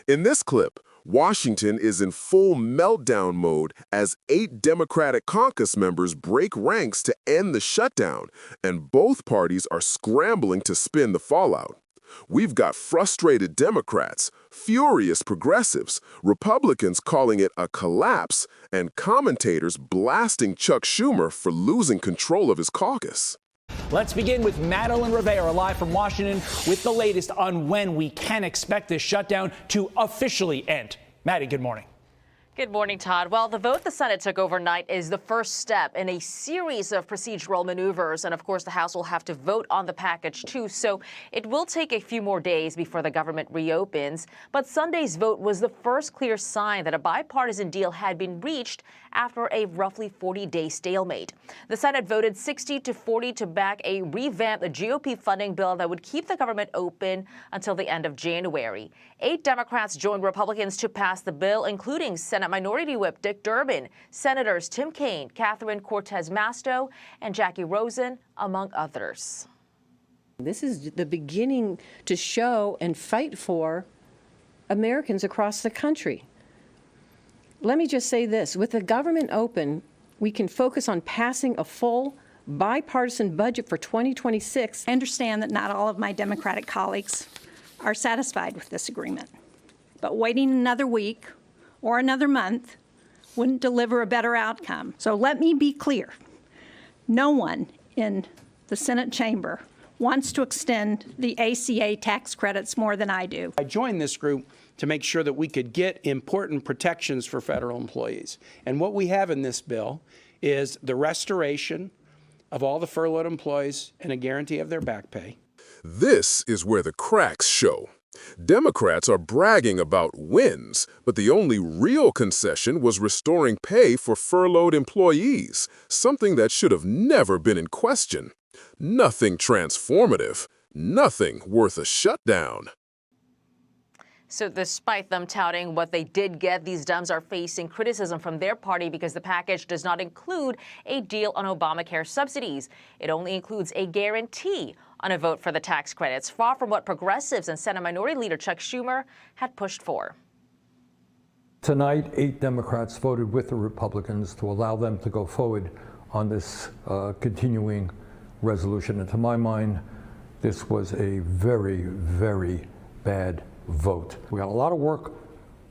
In this clip, Washington is in full meltdown mode as 8 Democratic caucus members break ranks to end the shutdown, and both parties are scrambling to spin the fallout. We've got frustrated Democrats, furious progressives, Republicans calling it a collapse, and commentators blasting Chuck Schumer for losing control of his caucus. Let's begin with Madeline Rivera live from Washington with the latest on when we can expect this shutdown to officially end. Maddie, good morning. Good morning, Todd. Well, the vote the Senate took overnight is the first step in a series of procedural maneuvers. And of course, the House will have to vote on the package, too. So it will take a few more days before the government reopens. But Sunday's vote was the first clear sign that a bipartisan deal had been reached after a roughly 40-day stalemate. The Senate voted 60-40 to back a revamped GOP funding bill that would keep the government open until the end of January. 8 Democrats joined Republicans to pass the bill, including Senate Minority Whip Dick Durbin, Senators Tim Kaine, Catherine Cortez Masto, and Jackie Rosen, among others. This is the beginning to show and fight for Americans across the country. Let me just say this. With the government open, we can focus on passing a full bipartisan budget for 2026. I understand that not all of my Democratic colleagues are satisfied with this agreement, but waiting another week or another month wouldn't deliver a better outcome. So let me be clear. No one in the Senate chamber wants to extend the ACA tax credits more than I do. I joined this group to make sure that we could get important protections for federal employees. And what we have in this bill is the restoration of all the furloughed employees and a guarantee of their back pay. This is where the cracks show. Democrats are bragging about wins, but the only real concession was restoring pay for furloughed employees, something that should have never been in question. Nothing transformative, nothing worth a shutdown. So despite them touting what they did get, these Dems are facing criticism from their party because the package does not include a deal on Obamacare subsidies. It only includes a guarantee on a vote for the tax credits, far from what progressives and Senate Minority Leader Chuck Schumer had pushed for. Tonight, 8 Democrats voted with the Republicans to allow them to go forward on this continuing resolution. And to my mind, this was a very, very bad vote. We got a lot of work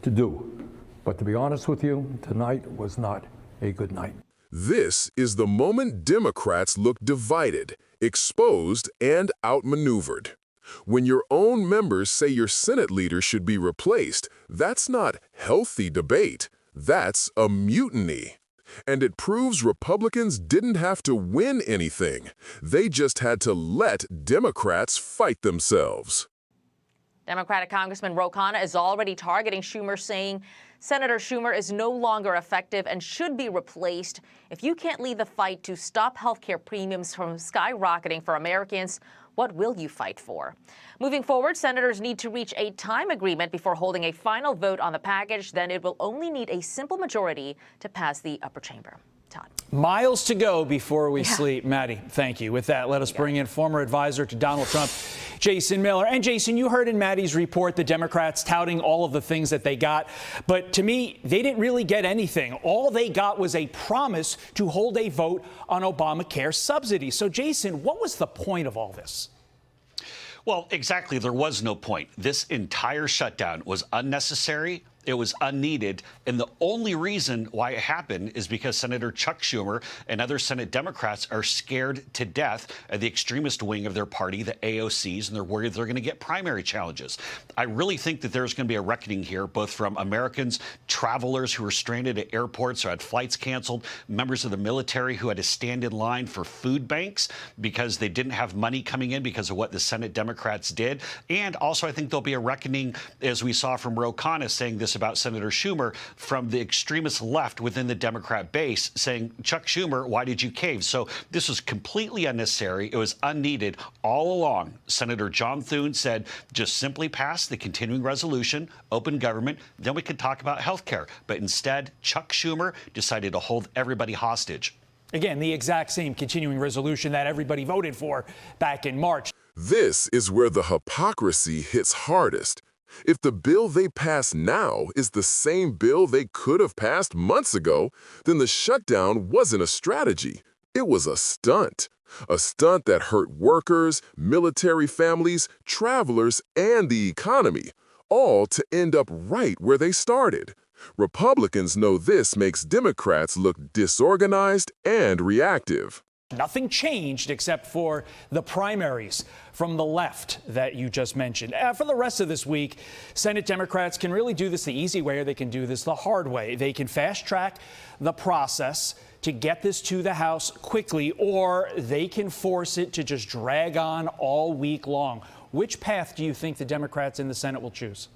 to do, but to be honest with you, tonight was not a good night. This is the moment Democrats look divided, exposed, and outmaneuvered. When your own members say your Senate leader should be replaced, that's not healthy debate. That's a mutiny. And it proves Republicans didn't have to win anything. They just had to let Democrats fight themselves. Democratic Congressman Khanna is already targeting Schumer, saying Senator Schumer is no longer effective and should be replaced. If you can't lead the fight to stop health care premiums from skyrocketing for Americans, what will you fight for? Moving forward, senators need to reach a time agreement before holding a final vote on the package. Then it will only need a simple majority to pass the upper chamber. Todd. Miles to go before we sleep. Maddie, thank you. With that, let us bring in former advisor to Donald Trump, Jason Miller. And Jason, you heard in Maddie's report the Democrats touting all of the things that they got. But to me, they didn't really get anything. All they got was a promise to hold a vote on Obamacare subsidies. So, Jason, what was the point of all this? Well, exactly. There was no point. This entire shutdown was unnecessary. It was unneeded. And the only reason why it happened is because Senator Chuck Schumer and other Senate Democrats are scared to death at the extremist wing of their party, the AOCs, and they're worried they're going to get primary challenges. I really think that there's going to be a reckoning here, both from Americans, travelers who were stranded at airports or had flights canceled, members of the military who had to stand in line for food banks because they didn't have money coming in because of what the Senate Democrats did. And also, I think there'll be a reckoning, as we saw from Khanna saying this about Senator Schumer, from the extremist left within the Democrat base saying, Chuck Schumer, why did you cave? So this was completely unnecessary. It was unneeded all along. Senator John Thune said, just simply pass the continuing resolution, open government, then we could talk about health care. But instead, Chuck Schumer decided to hold everybody hostage. Again, the exact same continuing resolution that everybody voted for back in March. This is where the hypocrisy hits hardest. If the bill they pass now is the same bill they could have passed months ago, then the shutdown wasn't a strategy. It was a stunt. A stunt that hurt workers, military families, travelers, and the economy, all to end up right where they started. Republicans know this makes Democrats look disorganized and reactive. Nothing changed except for the primaries from the left that you just mentioned. For the rest of this week, Senate Democrats can really do this the easy way, or they can do this the hard way. They can fast track the process to get this to the House quickly, or they can force it to just drag on all week long. Which path do you think the Democrats in the Senate will choose?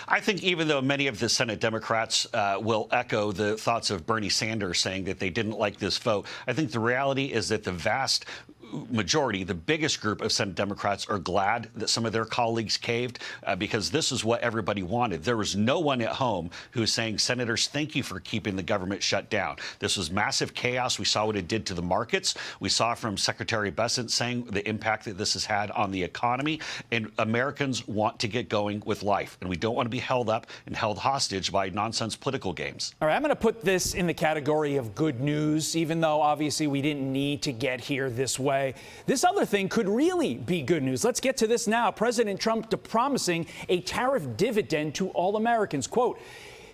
I think even though many of the Senate Democrats will echo the thoughts of Bernie Sanders saying that they didn't like this vote, I think the reality is that the vast majority, the biggest group of Senate Democrats, are glad that some of their colleagues caved because this is what everybody wanted. There was no one at home who was saying, Senators, thank you for keeping the government shut down. This was massive chaos. We saw what it did to the markets. We saw from Secretary Bessent saying the impact that this has had on the economy. And Americans want to get going with life. And we don't want to be held up and held hostage by nonsense political games. All right, I'm going to put this in the category of good news, even though obviously we didn't need to get here this way. This other thing could really be good news. Let's get to this now. President Trump promising a tariff dividend to all Americans. Quote,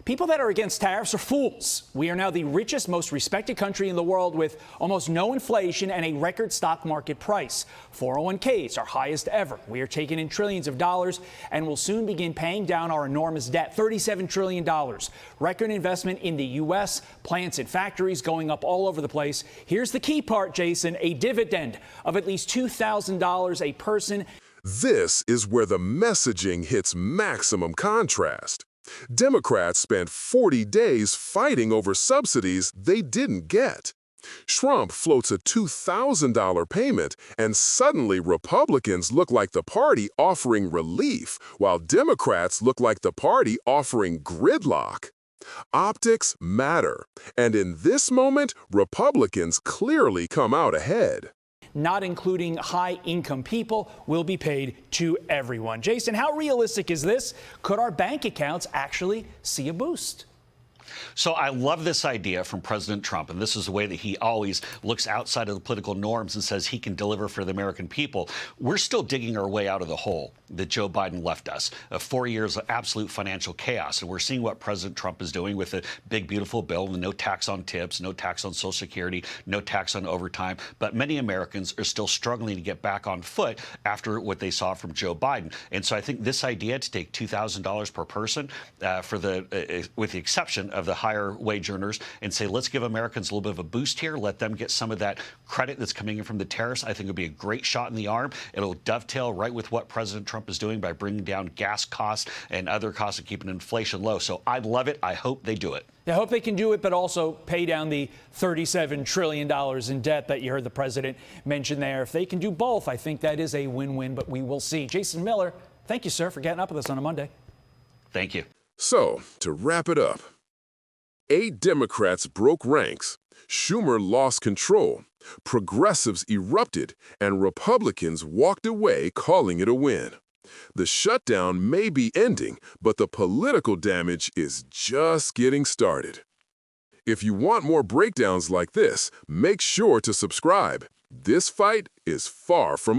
people that are against tariffs are fools. We are now the richest, most respected country in the world with almost no inflation and a record stock market price. 401ks are highest ever. We are taking in trillions of dollars and will soon begin paying down our enormous debt, $37 trillion. Record investment in the U.S., plants and factories going up all over the place. Here's the key part, Jason, a dividend of at least $2,000 a person. This is where the messaging hits maximum contrast. Democrats spent 40 days fighting over subsidies they didn't get. Trump floats a $2,000 payment, and suddenly Republicans look like the party offering relief, while Democrats look like the party offering gridlock. Optics matter, and in this moment, Republicans clearly come out ahead. Not including high-income people, will be paid to everyone. Jason, how realistic is this? Could our bank accounts actually see a boost? So I love this idea from President Trump, and this is the way that he always looks outside of the political norms and says he can deliver for the American people. We're still digging our way out of the hole that Joe Biden left us, 4 years of absolute financial chaos. And we're seeing what President Trump is doing with the big, beautiful bill, and no tax on tips, no tax on Social Security, no tax on overtime. But many Americans are still struggling to get back on foot after what they saw from Joe Biden. And so I think this idea to take $2,000 per person with the exception of the higher wage earners, and say, let's give Americans a little bit of a boost here, let them get some of that credit that's coming in from the tariffs, I think would be a great shot in the arm. It'll dovetail right with what President Trump is doing by bringing down gas costs and other costs and keeping inflation low. So I love it. I hope they do it. I hope they can do it, but also pay down the $37 trillion in debt that you heard the president mention there. If they can do both, I think that is a win-win, but we will see. Jason Miller, thank you, sir, for getting up with us on a Monday. Thank you. So, to wrap it up, 8 Democrats broke ranks, Schumer lost control, progressives erupted, and Republicans walked away calling it a win. The shutdown may be ending, but the political damage is just getting started. If you want more breakdowns like this, make sure to subscribe. This fight is far from over.